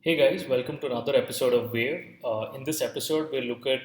Hey guys, welcome to another episode of Wave. In this episode, we'll look at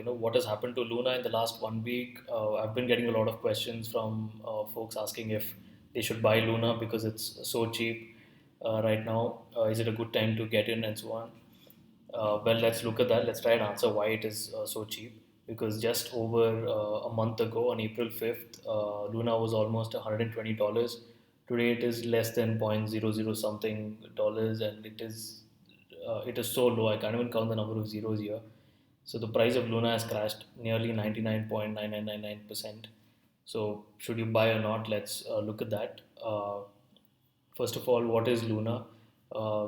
what has happened to Luna in the last 1 week. I've been getting a lot of questions from folks asking if they should buy Luna because it's so cheap right now. Is it a good time to get in and so on? Well, let's look at that. Let's try and answer why it is so cheap. Because just over a month ago, on April 5th, Luna was almost $120. Today it is less than point zero zero something dollars, and it is so low. I can't even count the number of zeros here. So the price of Luna has crashed nearly 99.9999%. So should you buy or not? Let's look at that. First of all, what is Luna? Uh,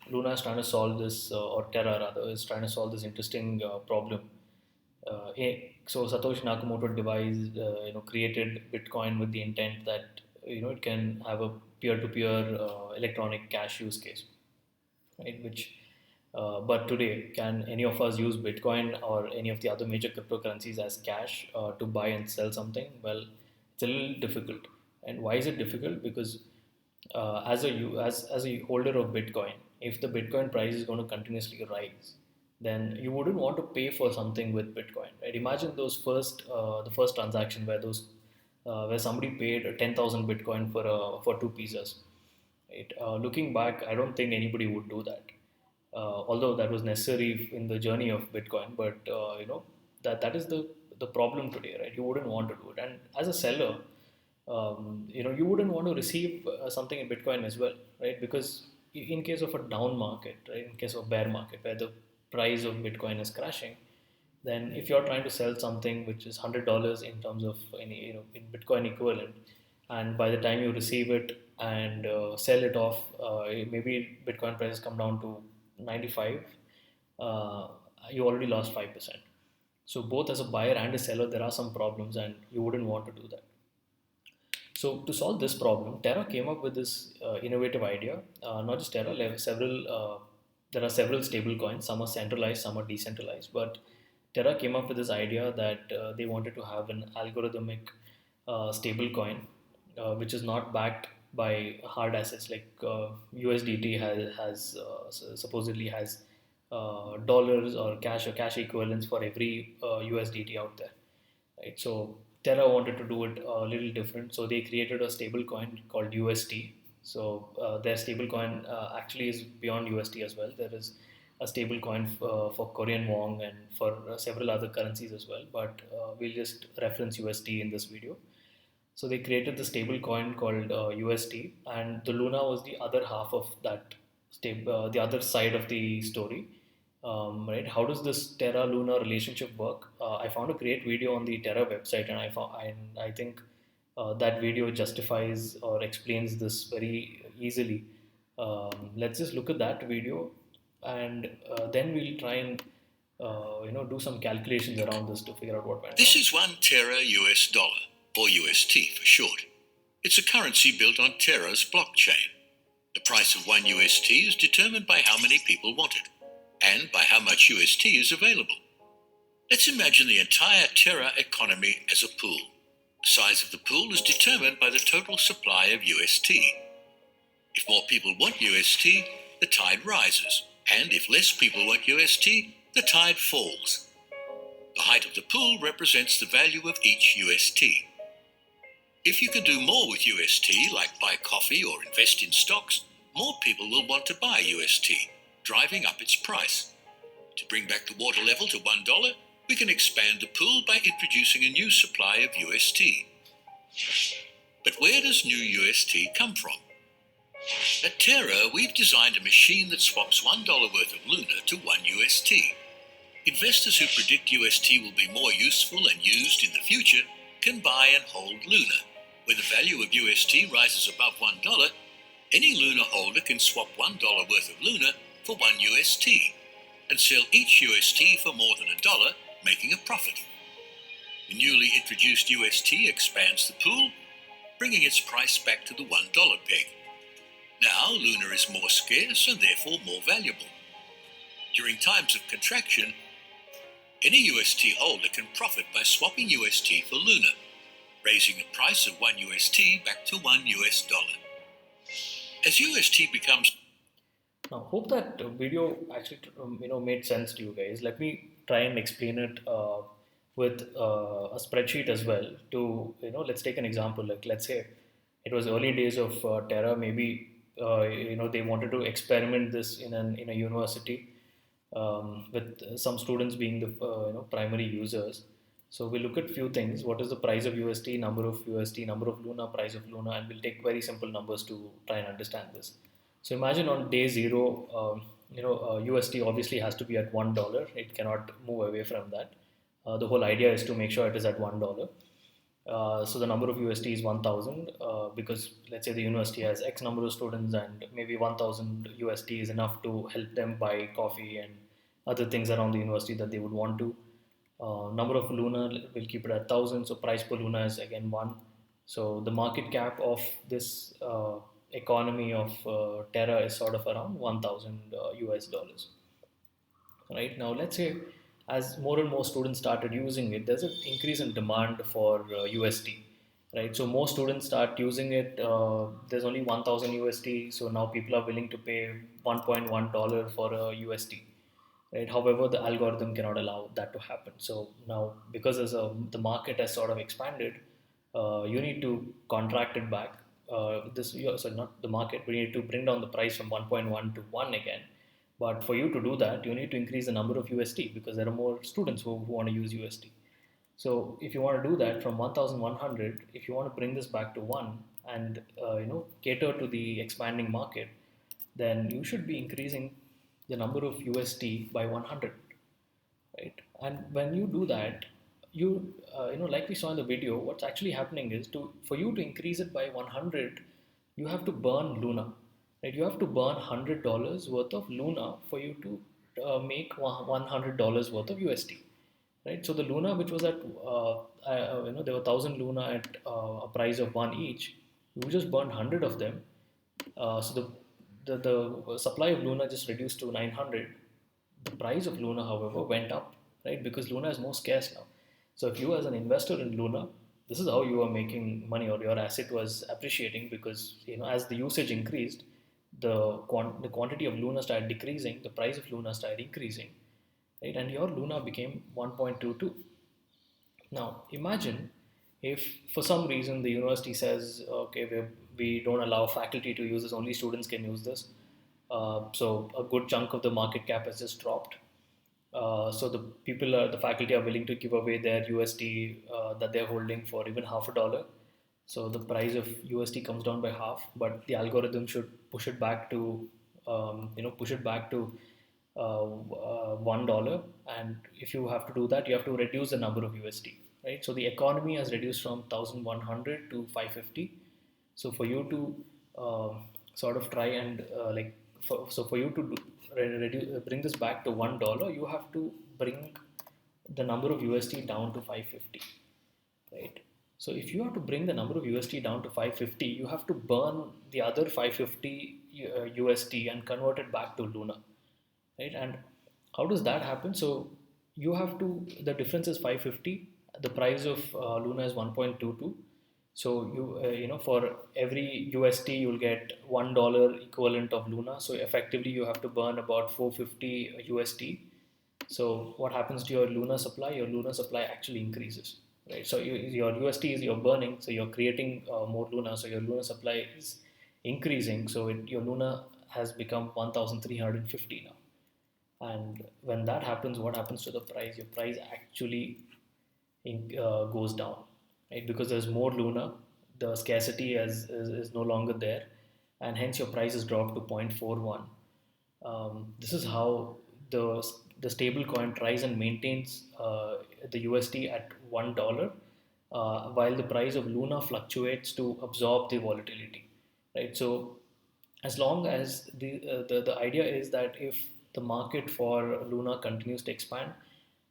Luna is trying to solve this, or Terra rather, is trying to solve this interesting problem. So Satoshi Nakamoto devised, created Bitcoin with the intent that it can have a peer-to-peer electronic cash use case, right? But today, can any of us use Bitcoin or any of the other major cryptocurrencies as cash to buy and sell something? Well, it's a little difficult. And why is it difficult? Because as a holder of Bitcoin, if the Bitcoin price is going to continuously rise, then you wouldn't want to pay for something with Bitcoin, right? Imagine the first transaction where somebody paid 10,000 Bitcoin for two pizzas. Right? Looking back, I don't think anybody would do that. Although that was necessary in the journey of Bitcoin, but that is the problem today, right? You wouldn't want to do it, and as a seller, you wouldn't want to receive something in Bitcoin as well, right? Because in case of a down market, right, in case of bear market where the price of Bitcoin is crashing, then if you're trying to sell something which is $100 in terms of any in Bitcoin equivalent, and by the time you receive it and sell it off, maybe Bitcoin prices come down to 95, uh, you already lost 5%. So both as a buyer and a seller, there are some problems, and you wouldn't want to do that. So to solve this problem, Terra came up with this innovative idea. Not just Terra, there are several stable coins. Some are centralized, some are decentralized. But Terra came up with this idea that they wanted to have an algorithmic stable coin, which is not backed by hard assets like USDT supposedly has dollars or cash equivalents for every USDT out there, right? So Terra wanted to do it a little different, so they created a stable coin called UST. So their stable coin actually is beyond UST as well. There is a stable coin for Korean won and for several other currencies as well, but we'll just reference UST in this video. So they created the stable coin called UST, and the Luna was the other half of that the other side of the story. Right? How does this Terra Luna relationship work? I found a great video on the Terra website, and I think that video justifies or explains this very easily. Let's just look at that video, and then we'll try and do some calculations around this to figure out what went This wrong. is 1 Terra US dollar, or UST for short. It's a currency built on Terra's blockchain. The price of 1 UST is determined by how many people want it, and by how much UST is available. Let's imagine the entire Terra economy as a pool. The size of the pool is determined by the total supply of UST. If more people want UST, the tide rises, and if less people want UST, the tide falls. The height of the pool represents the value of each UST. If you can do more with UST, like buy coffee or invest in stocks, more people will want to buy UST, driving up its price. To bring back the water level to $1, we can expand the pool by introducing a new supply of UST. But where does new UST come from? At Terra, we've designed a machine that swaps $1 worth of Luna to 1 UST. Investors who predict UST will be more useful and used in the future can buy and hold Luna. When the value of UST rises above $1, any Luna holder can swap $1 worth of Luna for 1 UST and sell each UST for more than $1, making a profit. The newly introduced UST expands the pool, bringing its price back to the $1 peg. Now Luna is more scarce and therefore more valuable. During times of contraction, any UST holder can profit by swapping UST for Luna, raising the price of 1 UST back to $1. As UST becomes... Now, hope that video actually made sense to you guys. Let me try and explain it with a spreadsheet as well. To let's take an example. Like let's say it was early days of Terra. Maybe they wanted to experiment this in a university with some students being the primary users. So we look at few things. What is the price of UST, number of UST, number of Luna, price of Luna, and we'll take very simple numbers to try and understand this. So imagine on day zero, UST obviously has to be at $1. It cannot move away from that. The whole idea is to make sure it is at $1. So the number of UST is 1000 because let's say the university has X number of students and maybe 1000 UST is enough to help them buy coffee and other things around the university that they would want to. Number of Luna will keep it at 1000, so price per Luna is again 1. So the market cap of this economy of Terra is sort of around 1000 US dollars. Right now, let's say as more and more students started using it, there's an increase in demand for UST, right? So more students start using it. There's only 1000 UST, so now people are willing to pay $1.1 for a UST, right? However, the algorithm cannot allow that to happen. So now, because the market has sort of expanded, you need to contract it back. So not the market, we need to bring down the price from 1.1 to 1 again. But for you to do that, you need to increase the number of UST because there are more students who want to use UST. So if you want to do that from 1100, if you want to bring this back to 1 and cater to the expanding market, then you should be increasing the number of UST by 100, right? And when you do that, like we saw in the video, what's actually happening is to for you to increase it by 100, you have to burn Luna, right? You have to burn $100 worth of Luna for you to make $100 worth of UST, right? So the Luna, which was at there were 1000 Luna at a price of one each, you just burned 100 of them. So the supply of Luna just reduced to 900. The price of Luna, however, went up, right? Because Luna is more scarce now. So if you as an investor in Luna, this is how you are making money, or your asset was appreciating, because as the usage increased, the quantity of Luna started decreasing, the price of Luna started increasing, right? And your Luna became 1.22. Now, imagine if for some reason the university says, okay, we don't allow faculty to use this, only students can use this. So a good chunk of the market cap has just dropped. So the faculty are willing to give away their USD that they're holding for even half a dollar. So the price of USD comes down by half, but the algorithm should push it back to $1. And if you have to do that, you have to reduce the number of USD, right? So the economy has reduced from 1100 to 550. So for you to sort of try and for you to bring this back to $1, you have to bring the number of USD down to 550, right? So if you have to bring the number of USD down to 550, you have to burn the other 550 USD and convert it back to Luna, right? And how does that happen? So you have to, the difference is 550. The price of Luna is 1.22. So for every USD you'll get $1 equivalent of Luna. So effectively you have to burn about 450 USD. So what happens to your Luna supply? Your Luna supply actually increases, right? So your USD is you're burning, so you're creating more Luna. So your Luna supply is increasing. So your Luna has become 1,350 now. And when that happens, what happens to the price? Your price actually goes down, right? Because there's more Luna, the scarcity is no longer there, and hence your price is dropped to 0.41. This is how the stable coin tries and maintains the USD at $1, while the price of Luna fluctuates to absorb the volatility, right? So as long as the idea is that if the market for Luna continues to expand,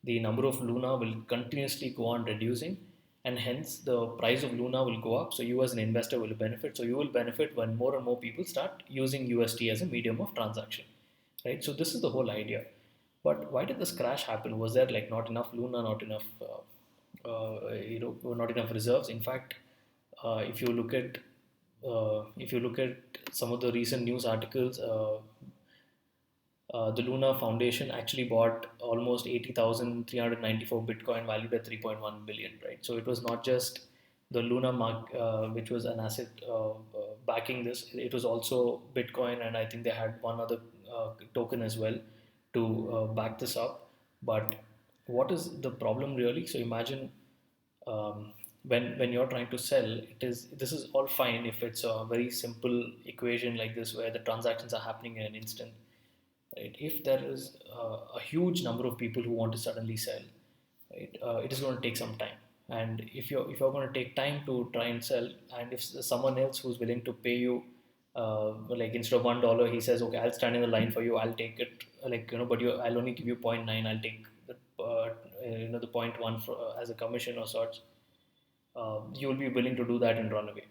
the number of Luna will continuously go on reducing, and hence the price of Luna will go up. So you as an investor will benefit. So you will benefit when more and more people start using USD as a medium of transaction, right? So this is the whole idea. But why did this crash happen? Was there like not enough Luna, not enough not enough reserves? In fact, if you look at some of the recent news articles, the Luna Foundation actually bought almost 80,394 Bitcoin valued at 3.1 billion, right? So it was not just the Luna mark, which was an asset backing this. It was also Bitcoin, and I think they had one other token as well to back this up. But what is the problem really? So imagine when you're trying to sell, it is this is all fine if it's a very simple equation like this where the transactions are happening in an instant, right? If there is a huge number of people who want to suddenly sell, right, it is going to take some time. And if you're going to take time to try and sell, and if someone else who's willing to pay you, like instead of $1, he says, okay, I'll stand in the line for you, I'll take it, like but I'll only give you zero point 0.9, I'll take the the zero point 0.1 for, as a commission or sorts, you will be willing to do that and run away.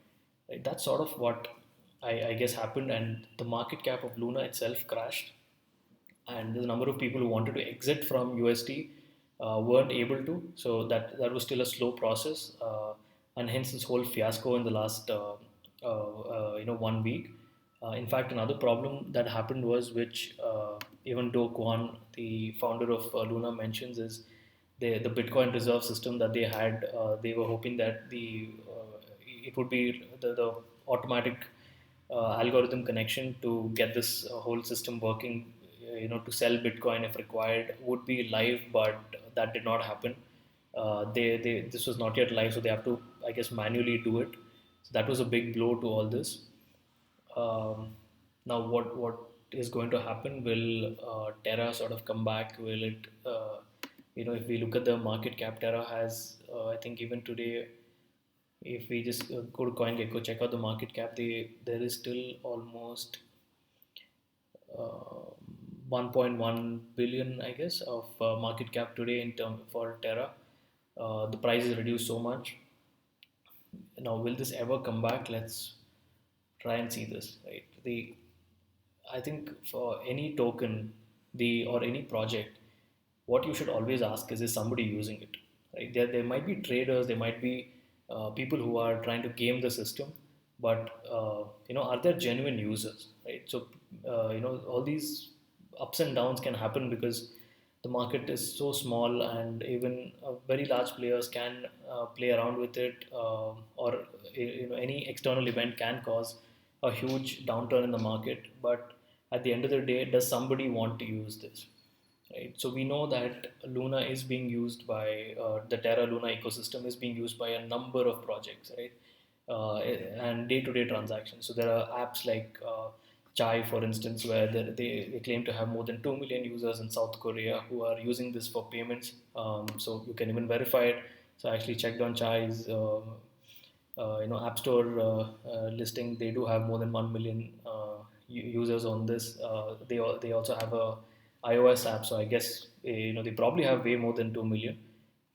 Right? That's sort of what I guess happened, and the market cap of Luna itself crashed, and the number of people who wanted to exit from UST weren't able to. So that was still a slow process, and hence this whole fiasco in the last 1 week. In fact, another problem that happened was, which even Do Kwon, the founder of Luna, mentions, is the Bitcoin reserve system that they had. They were hoping that it would be the automatic algorithm connection to get this whole system working, to sell Bitcoin if required, would be live, but that did not happen. This was not yet live, so they have to, I guess, manually do it. So that was a big blow to all this. Now, what is going to happen? Will Terra sort of come back? Will it? If we look at the market cap, Terra has, I think, even today, if we just go to CoinGecko, check out the market cap, there is still almost uh, 1.1 billion, I guess, of market cap today in term for Terra. The price is reduced so much. Now, will this ever come back? Let's try and see this. Right, I think for any token, or any project, what you should always ask is somebody using it? Right? There might be traders, there might be people who are trying to game the system, but are there genuine users? Right? So all these ups and downs can happen because the market is so small, and even very large players can play around with it, or any external event can cause a huge downturn in the market. But at the end of the day, does somebody want to use this? Right? So we know that Luna is being used by the Terra Luna ecosystem is being used by a number of projects, right? And day-to-day transactions. So there are apps like Chai, for instance, where they claim to have more than 2 million users in South Korea who are using this for payments. So you can even verify it. So I actually checked on Chai's App Store listing. They do have more than 1 million users on this. They also have a iOS app, so I guess they probably have way more than 2 million.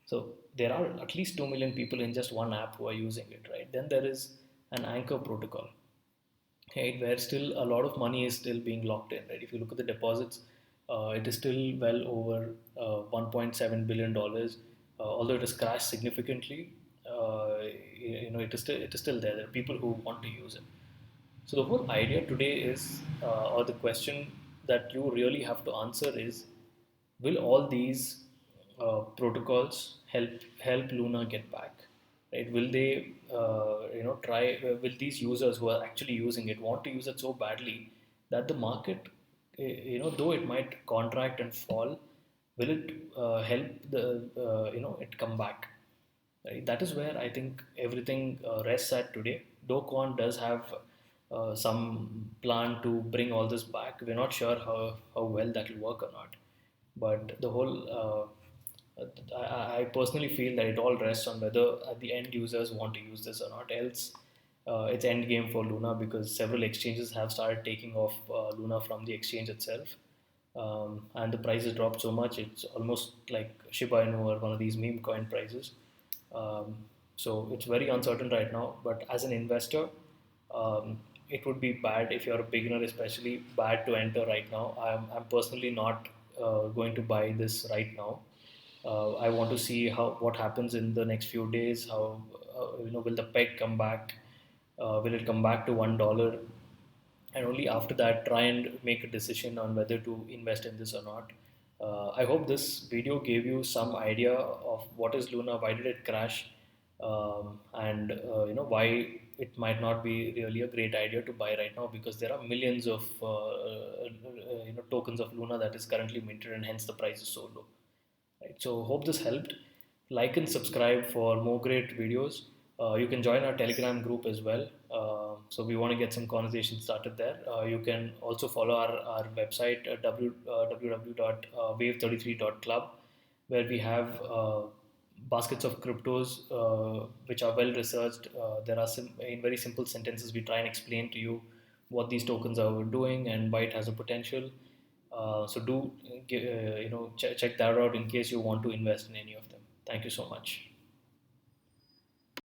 So there are at least 2 million people in just one app who are using it, right? Then there is an anchor protocol, right, where still a lot of money is still being locked in, right? If you look at the deposits, it is still well over $1.7 billion, although it has crashed significantly. It is still there. There are people who want to use it. So the whole idea today is, or the question that you really have to answer is, will all these protocols help Luna get back? Right? Will they, try? Will these users who are actually using it want to use it so badly that the market, though it might contract and fall, will it help it come back? Right? That is where I think everything rests at today. Do Kwon does have some plan to bring all this back. We're not sure how well that will work or not. But the whole, I personally feel that it all rests on whether the end users want to use this or not. Else, it's end game for Luna, because several exchanges have started taking off Luna from the exchange itself. And the prices dropped so much, it's almost like Shiba Inu or one of these meme coin prices. So it's very uncertain right now. But as an investor, it would be bad if you're a beginner, especially bad to enter right now. I'm personally not going to buy this right now. I want to see what happens in the next few days. How will the peg come back? Will it come back to $1? and only after that try and make a decision on whether to invest in this or not. I hope this video gave you some idea of what is Luna, why did it crash, and why it might not be really a great idea to buy right now, because there are millions of tokens of Luna that is currently minted, and hence the price is so low. Right. So hope this helped. Like and subscribe for more great videos. You can join our Telegram group as well. So we want to get some conversation started there. You can also follow our website www.wave33.club, where we have baskets of cryptos which are well researched. There are in very simple sentences we try and explain to you what these tokens are doing and why it has a potential. So do check that out in case you want to invest in any of them. Thank you so much.